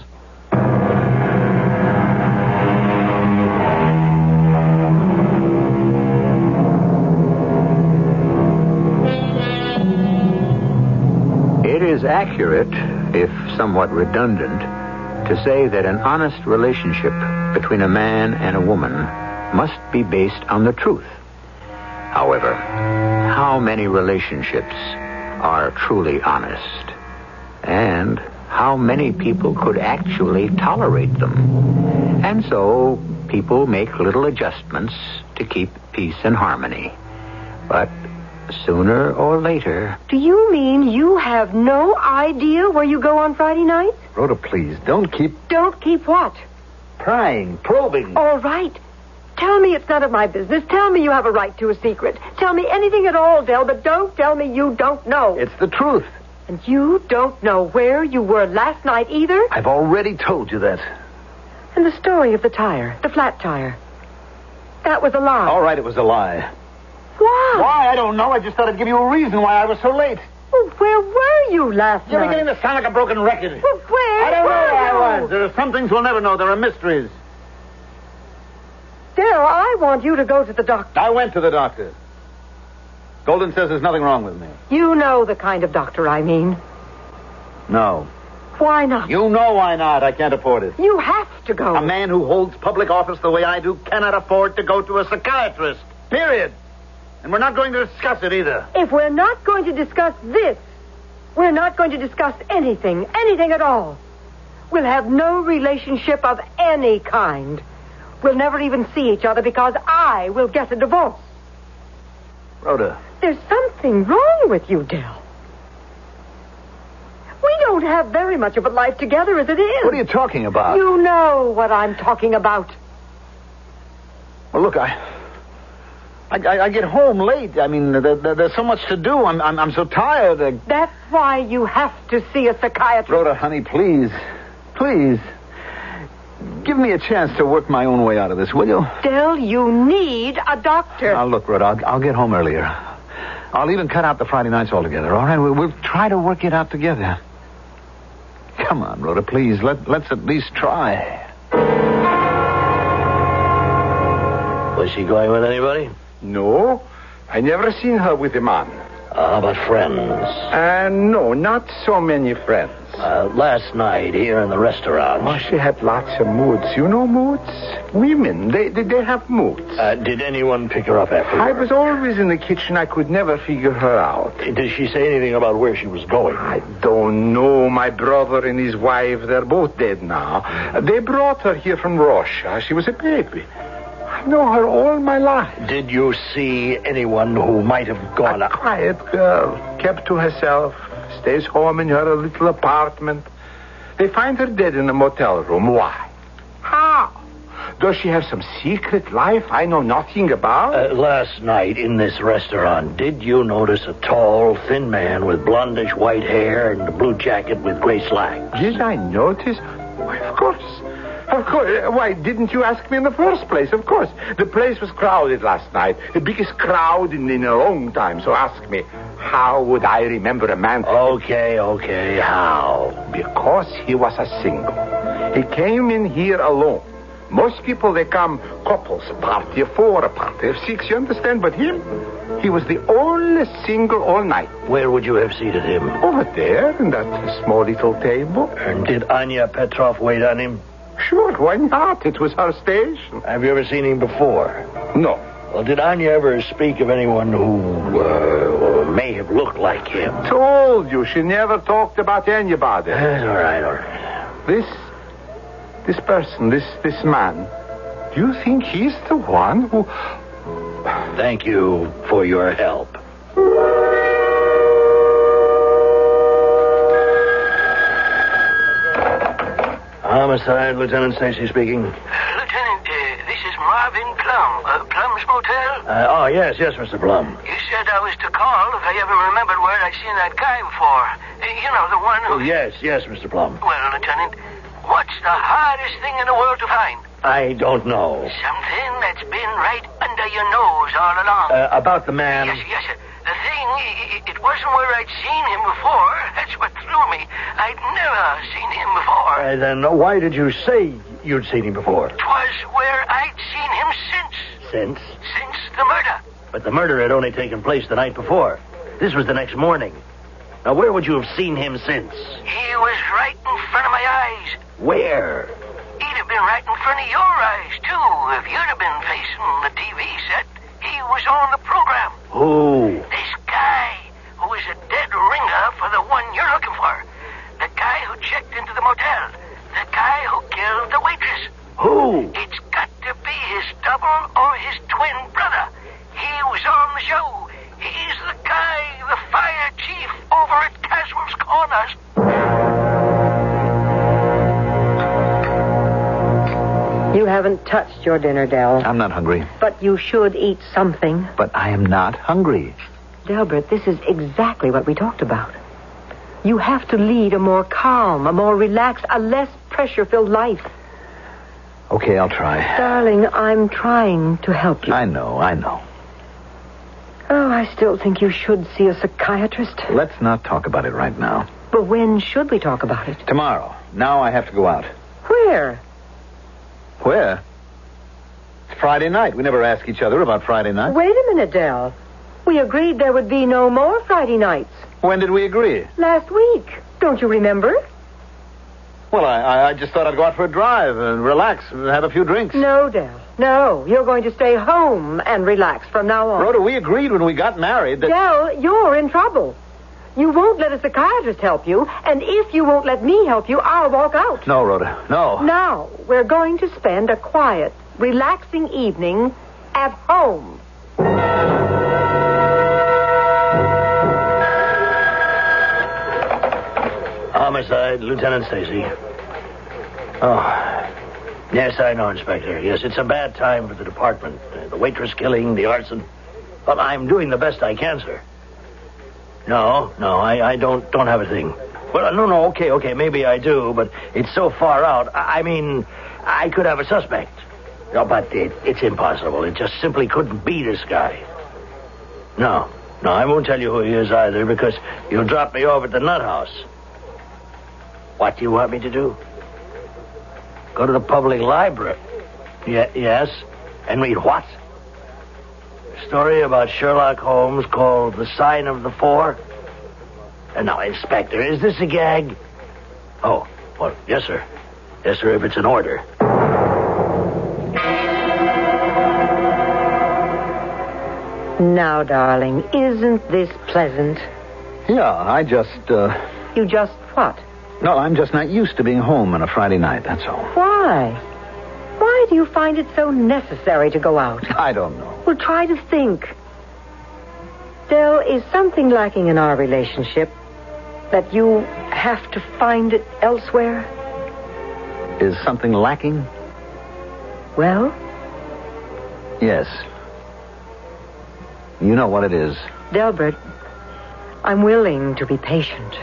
It is accurate, if somewhat redundant, to say that an honest relationship between a man and a woman must be based on the truth. However, how many relationships are truly honest, and how many people could actually tolerate them. And so people make little adjustments to keep peace and harmony. But sooner or later... Do you mean you have no idea where you go on Friday nights? Rhoda, please, don't keep... Don't keep what? Prying, probing. All right. Tell me it's none of my business. Tell me you have a right to a secret. Tell me anything at all, Del, but don't tell me you don't know. It's the truth. And you don't know where you were last night either? I've already told you that. And the story of the tire, the flat tire. That was a lie. All right, it was a lie. Why? Why? I don't know. I just thought I'd give you a reason why I was so late. Well, where were you last night? You're beginning to sound like a broken record. Well, where? I don't know where I you? was. There are some things we'll never know. There are mysteries. Dale, I want you to go to the doctor. I went to the doctor. Golden says there's nothing wrong with me. You know the kind of doctor I mean. No. Why not? You know why not. I can't afford it. You have to go. A man who holds public office the way I do cannot afford to go to a psychiatrist. Period. And we're not going to discuss it either. If we're not going to discuss this, we're not going to discuss anything at all. We'll have no relationship of any kind. We'll never even see each other because I will get a divorce. Rhoda. There's something wrong with you, Dell. We don't have very much of a life together as it is. What are you talking about? You know what I'm talking about. Well, look, I get home late. I mean, there's so much to do. I'm so tired. That's why you have to see a psychiatrist. Rhoda, honey, please. Please. Give me a chance to work my own way out of this, will you? Dell, you need a doctor. Now, look, Rhoda, I'll get home earlier. I'll even cut out the Friday nights altogether, all right? We'll try to work it out together. Come on, Rhoda, please. Let's at least try. Was she going with anybody? No. I never seen her with a man. How about friends? No, not so many friends. Last night here in the restaurant. Oh, she had lots of moods. You know moods? Women, they have moods. Did anyone pick her up after? I was always in the kitchen. I could never figure her out. Did she say anything about where she was going? I don't know. My brother and his wife, they're both dead now. They brought her here from Russia. She was a baby. I know her all my life. Did you see anyone who might have gone out? A quiet girl, kept to herself, stays home in her little apartment. They find her dead in a motel room. Why? How? Does she have some secret life I know nothing about? Last night in this restaurant, did you notice a tall, thin man with blondish white hair and a blue jacket with gray slacks? Did I notice? Why, of course. Of course. Why, didn't you ask me in the first place? Of course. The place was crowded last night. The biggest crowd in a long time. So ask me, how would I remember a man... Okay, how? Because he was a single. He came in here alone. Most people, they come couples, a party of 4, a party of 6, you understand? But him, he was the only single all night. Where would you have seated him? Over there, in that small little table. And did Anya Petrov wait on him? Sure, why not? It was her station. Have you ever seen him before? No. Well, did Anya ever speak of anyone who may have looked like him? Told you, she never talked about anybody. All right. This person, this man, do you think he's the one who... Thank you for your help. Homicide, Lieutenant Stacy speaking. Lieutenant, this is Marvin Plum, Plum's Motel? Yes, Mr. Plum. You said I was to call if I ever remembered where I'd seen that guy before. You know, the one who... Yes, Mr. Plum. Well, Lieutenant, what's the hardest thing in the world to find? I don't know. Something that's been right under your nose all along. About the man... Yes, sir. The thing, it wasn't where I'd seen him before. That's what threw me. I'd never seen him before. Then why did you say you'd seen him before? 'Twas where I'd seen him since. Since? Since the murder. But the murder had only taken place the night before. This was the next morning. Now, where would you have seen him since? He was right in front of my eyes. Where? He'd have been right in front of your eyes, too, if you'd have been facing the TV set. He was on the program. Who? This haven't touched your dinner, Del. I'm not hungry. But you should eat something. But I am not hungry. Delbert, this is exactly what we talked about. You have to lead a more calm, a more relaxed, a less pressure-filled life. Okay, I'll try. Darling, I'm trying to help you. I know. Oh, I still think you should see a psychiatrist. Let's not talk about it right now. But when should we talk about it? Tomorrow. Now I have to go out. Where? Where? It's Friday night. We never ask each other about Friday night. Wait a minute, Del. We agreed there would be no more Friday nights. When did we agree? Last week. Don't you remember? Well, I just thought I'd go out for a drive and relax and have a few drinks. No, Del. No. You're going to stay home and relax from now on. Rhoda, we agreed when we got married that... Del, you're in trouble. You won't let a psychiatrist help you, and if you won't let me help you, I'll walk out. No, Rhoda, no. Now, we're going to spend a quiet, relaxing evening at home. Homicide, Lieutenant Stacy. Oh, yes, I know, Inspector. Yes, it's a bad time for the department. The waitress killing, the arson. But I'm doing the best I can, sir. No, I don't have a thing. Well, no, okay, maybe I do, but it's so far out. I mean, I could have a suspect. No, but it's impossible. It just simply couldn't be this guy. No, I won't tell you who he is either, because you'll drop me off at the nut house. What do you want me to do? Go to the public library? Yes. And read what? A story about Sherlock Holmes called The Sign of the Four? And now, Inspector, is this a gag? Oh, well, yes, sir. Yes, sir, if it's an order. Now, darling, isn't this pleasant? Yeah, I just, You just what? No, I'm just not used to being home on a Friday night, that's all. Why? Why do you find it so necessary to go out? I don't know. Well, try to think. Del, is something lacking in our relationship that you have to find it elsewhere? Is something lacking? Well? Yes. You know what it is. Delbert, I'm willing to be patient.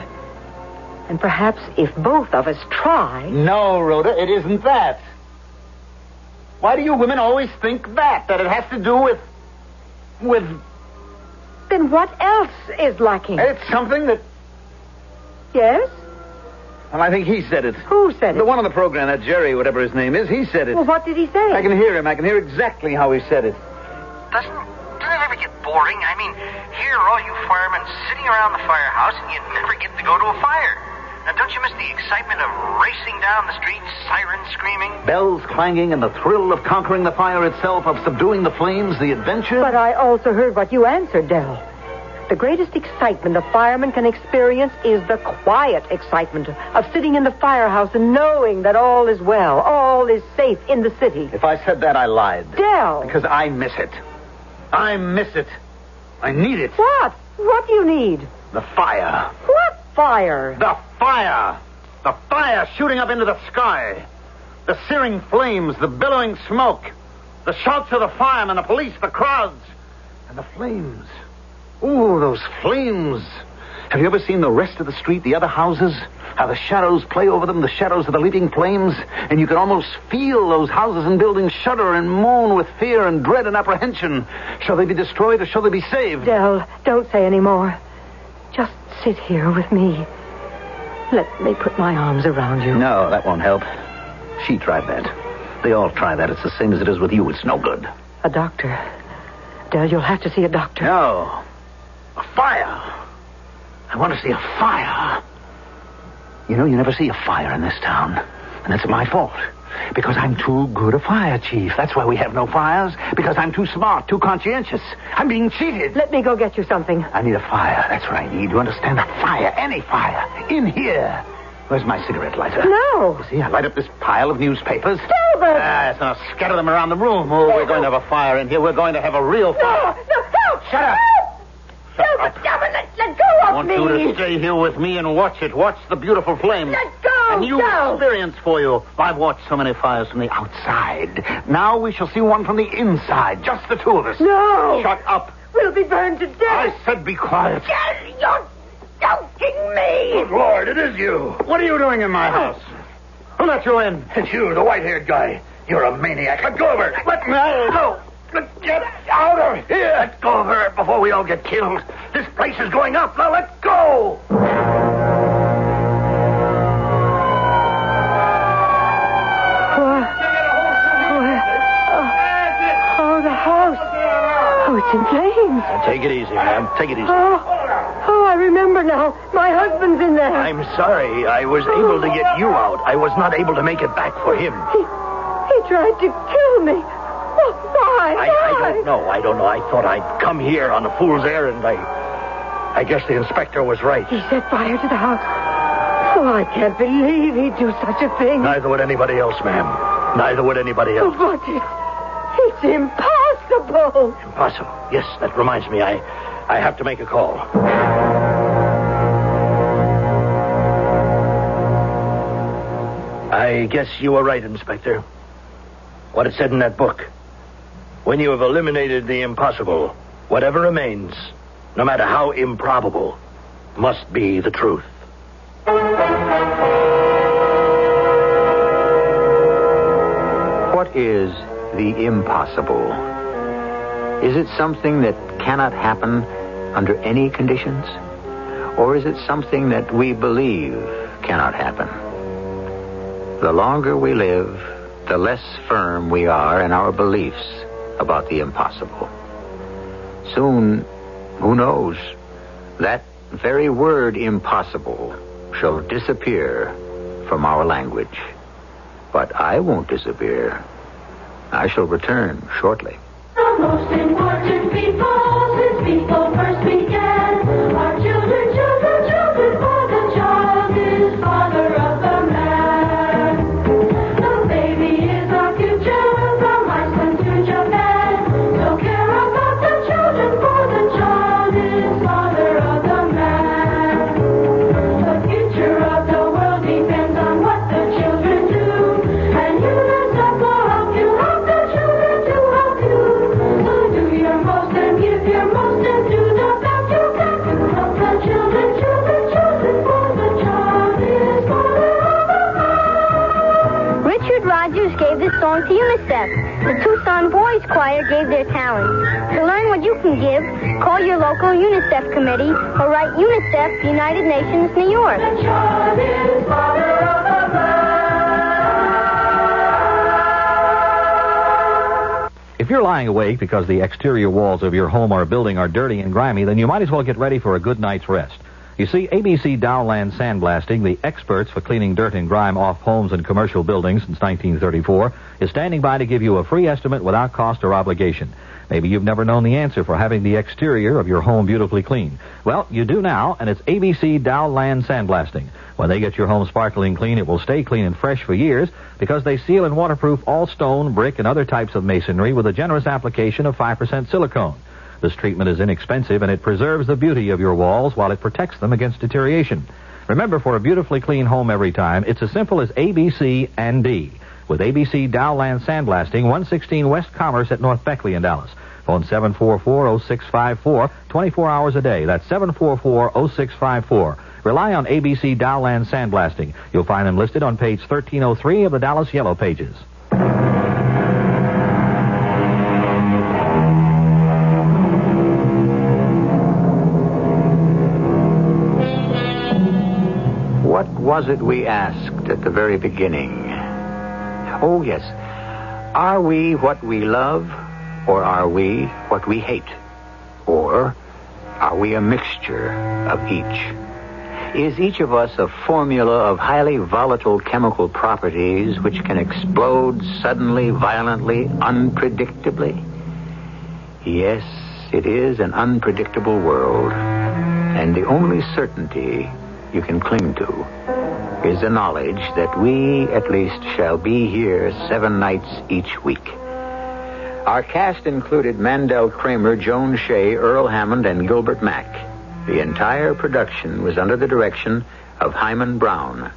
And perhaps if both of us try... No, Rhoda, it isn't that. Why do you women always think that it has to do with... Then what else is lacking? It's something that... Yes? Well, I think he said it. Who said it? The one on the program, that Jerry, whatever his name is, he said it. Well, what did he say? I can hear him. I can hear exactly how he said it. Doesn't it ever get boring? I mean, here are all you firemen sitting around the firehouse, and you never get to go to a fire. Now, don't you miss the excitement of racing down the street, sirens screaming? Bells clanging and the thrill of conquering the fire itself, of subduing the flames, the adventure. But I also heard what you answered, Del. The greatest excitement a fireman can experience is the quiet excitement of sitting in the firehouse and knowing that all is well, all is safe in the city. If I said that, I lied. Del! Because I miss it. I miss it. I need it. What? What do you need? The fire. What fire? The fire! The fire shooting up into the sky. The searing flames, the billowing smoke. The shouts of the firemen, the police, the crowds. And the flames. Ooh, those flames. Have you ever seen the rest of the street, the other houses? How the shadows play over them, the shadows of the leaping flames? And you can almost feel those houses and buildings shudder and moan with fear and dread and apprehension. Shall they be destroyed or shall they be saved? Del, don't say any more. Just sit here with me. Let me put my arms around you. No, that won't help. She tried that. They all try that. It's the same as it is with you. It's no good. A doctor. Del, you'll have to see a doctor. No. A fire. I want to see a fire. You know, you never see a fire in this town. And that's my fault. Because I'm too good a fire chief. That's why we have no fires. Because I'm too smart, too conscientious. I'm being cheated. Let me go get you something. I need a fire. That's what I need. You understand? A fire. Any fire. In here. Where's my cigarette lighter? No. You see, I light up this pile of newspapers. Delbert! So I'll scatter them around the room. Oh, we're going to have a fire in here. We're going to have a real fire. No, help! Shut up. Delbert, let go of me. I want you to stay here with me and watch it. Watch the beautiful flames. Let go! No, A new experience for you. I've watched so many fires from the outside. Now we shall see one from the inside. Just the two of us. No. Shut up. We'll be burned to death. I said be quiet. You're joking me. Good Lord, it is you. What are you doing in my house? Who let you in? It's you, the white-haired guy. You're a maniac. Let go of her. Let me go. Get out of here. Let go of her before we all get killed. This place is going up. Now let go. Oh, the house. Oh, it's in flames. Now, take it easy, ma'am. Take it easy. Oh, I remember now. My husband's in there. I'm sorry. I was able to get you out. I was not able to make it back for him. He tried to kill me. Oh, why? I don't know. I thought I'd come here on a fool's errand. I guess the inspector was right. He set fire to the house. Oh, I can't believe he'd do such a thing. Neither would anybody else, ma'am. Neither would anybody else. But it's impossible. Impossible. Yes, that reminds me. I have to make a call. I guess you were right, Inspector. What it said in that book. When you have eliminated the impossible, whatever remains, no matter how improbable, must be the truth. What is the impossible? Is it something that cannot happen under any conditions? Or is it something that we believe cannot happen? The longer we live, the less firm we are in our beliefs about the impossible. Soon, who knows, that very word impossible shall disappear from our language. But I won't disappear. I shall return shortly. The most important people since people first began are children, children, children, for the child is father of the man. The baby is our future, from Iceland to Japan. So care about the children, for the child is father of the man. The future of the world depends on what the children do, and UNICEF will help you help the children to help you. So do your most and give your most and do the best you can to help the children, children, children, for the child is father of the man. Richard Rogers gave this song to UNICEF. The Tucson Boys Choir gave their talents. To learn what you can give, call your local UNICEF committee or write UNICEF, United Nations, New York. The child is father of the man. If you're lying awake because the exterior walls of your home or building are dirty and grimy, then you might as well get ready for a good night's rest. You see, ABC Dowland Sandblasting, the experts for cleaning dirt and grime off homes and commercial buildings since 1934, is standing by to give you a free estimate without cost or obligation. Maybe you've never known the answer for having the exterior of your home beautifully clean. Well, you do now, and it's ABC Dowland Sandblasting. When they get your home sparkling clean, it will stay clean and fresh for years because they seal and waterproof all stone, brick, and other types of masonry with a generous application of 5% silicone. This treatment is inexpensive, and it preserves the beauty of your walls while it protects them against deterioration. Remember, for a beautifully clean home every time, it's as simple as A, B, C, and D. With ABC Dowland Sandblasting, 116 West Commerce at North Beckley in Dallas. Phone 744-0654, 24 hours a day. That's 744-0654. Rely on ABC Dowland Sandblasting. You'll find them listed on page 1303 of the Dallas Yellow Pages. What was it we asked at the very beginning? Oh, yes. Are we what we love, or are we what we hate? Or are we a mixture of each? Is each of us a formula of highly volatile chemical properties which can explode suddenly, violently, unpredictably? Yes, it is an unpredictable world, and the only certainty you can cling to is the knowledge that we, at least, shall be here 7 nights each week. Our cast included Mandel Kramer, Joan Shea, Earl Hammond, and Gilbert Mack. The entire production was under the direction of Hyman Brown.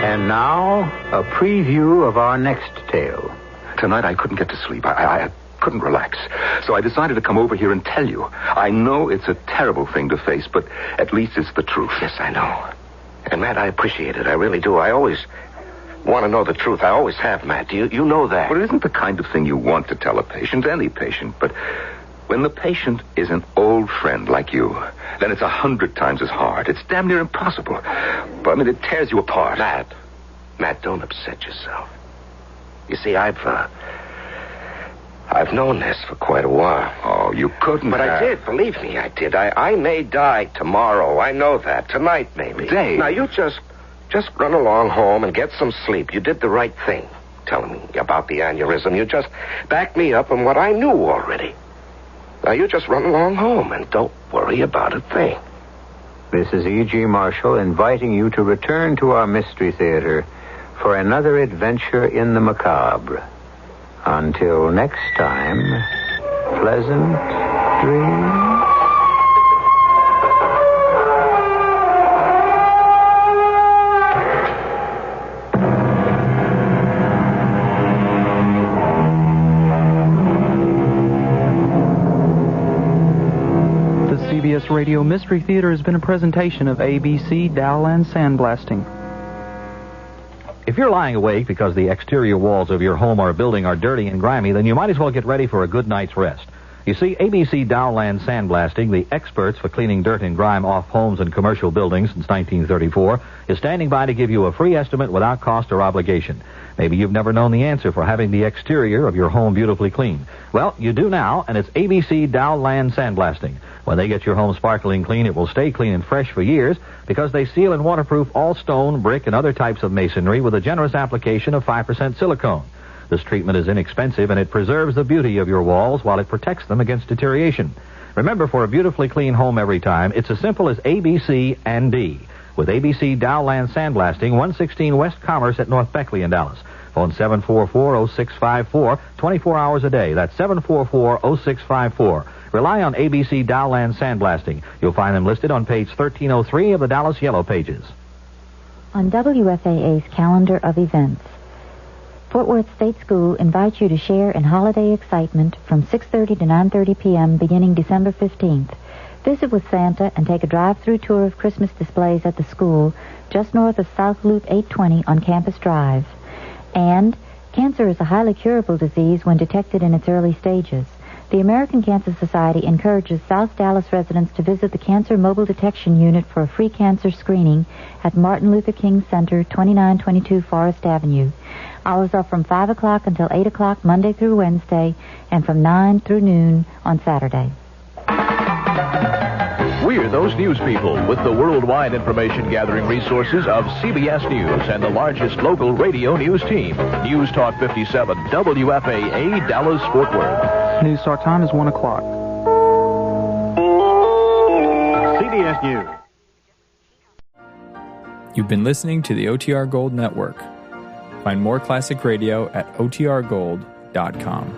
And now, a preview of our next tale. Tonight I couldn't get to sleep. I couldn't relax. So I decided to come over here and tell you. I know it's a terrible thing to face, but at least it's the truth. Yes, I know. And, Matt, I appreciate it. I really do. I always want to know the truth. I always have, Matt. You know that. Well, it isn't the kind of thing you want to tell a patient, any patient. But when the patient is an old friend like you, then it's 100 times as hard. It's damn near impossible. But, I mean, it tears you apart. Matt, don't upset yourself. You see, I've known this for quite a while. Oh, you couldn't But I did. Believe me, I did. I may die tomorrow. I know that. Tonight, maybe. Dave. Now, you just run along home and get some sleep. You did the right thing. Telling me about the aneurysm. You just backed me up on what I knew already. Now, you just run along home and don't worry about a thing. This is E.G. Marshall inviting you to return to our Mystery Theater for another adventure in the macabre. Until next time, pleasant dreams. The CBS Radio Mystery Theater has been a presentation of ABC Dowland Sandblasting. If you're lying awake because the exterior walls of your home or building are dirty and grimy, then you might as well get ready for a good night's rest. You see, ABC Dowland Sandblasting, the experts for cleaning dirt and grime off homes and commercial buildings since 1934, is standing by to give you a free estimate without cost or obligation. Maybe you've never known the answer for having the exterior of your home beautifully clean. Well, you do now, and it's ABC Dowland Sandblasting. When they get your home sparkling clean, it will stay clean and fresh for years because they seal and waterproof all stone, brick, and other types of masonry with a generous application of 5% silicone. This treatment is inexpensive, and it preserves the beauty of your walls while it protects them against deterioration. Remember, for a beautifully clean home every time, it's as simple as ABC and D. With ABC Dowland Sandblasting, 116 West Commerce at North Beckley in Dallas. Phone 744-0654, 24 hours a day. That's 744-0654. Rely on ABC Dowland Sandblasting. You'll find them listed on page 1303 of the Dallas Yellow Pages. On WFAA's calendar of events, Fort Worth State School invites you to share in holiday excitement from 6:30 to 9:30 p.m. beginning December 15th. Visit with Santa and take a drive-through tour of Christmas displays at the school just north of South Loop 820 on Campus Drive. And cancer is a highly curable disease when detected in its early stages. The American Cancer Society encourages South Dallas residents to visit the Cancer Mobile Detection Unit for a free cancer screening at Martin Luther King Center, 2922 Forest Avenue. Hours are from 5 o'clock until 8 o'clock Monday through Wednesday, and from 9 through noon on Saturday. We're those news people with the worldwide information gathering resources of CBS News and the largest local radio news team. News Talk 57, WFAA, Dallas, Fort Worth. News start time is 1 o'clock. CBS News. You've been listening to the OTR Gold Network. Find more classic radio at otrgold.com.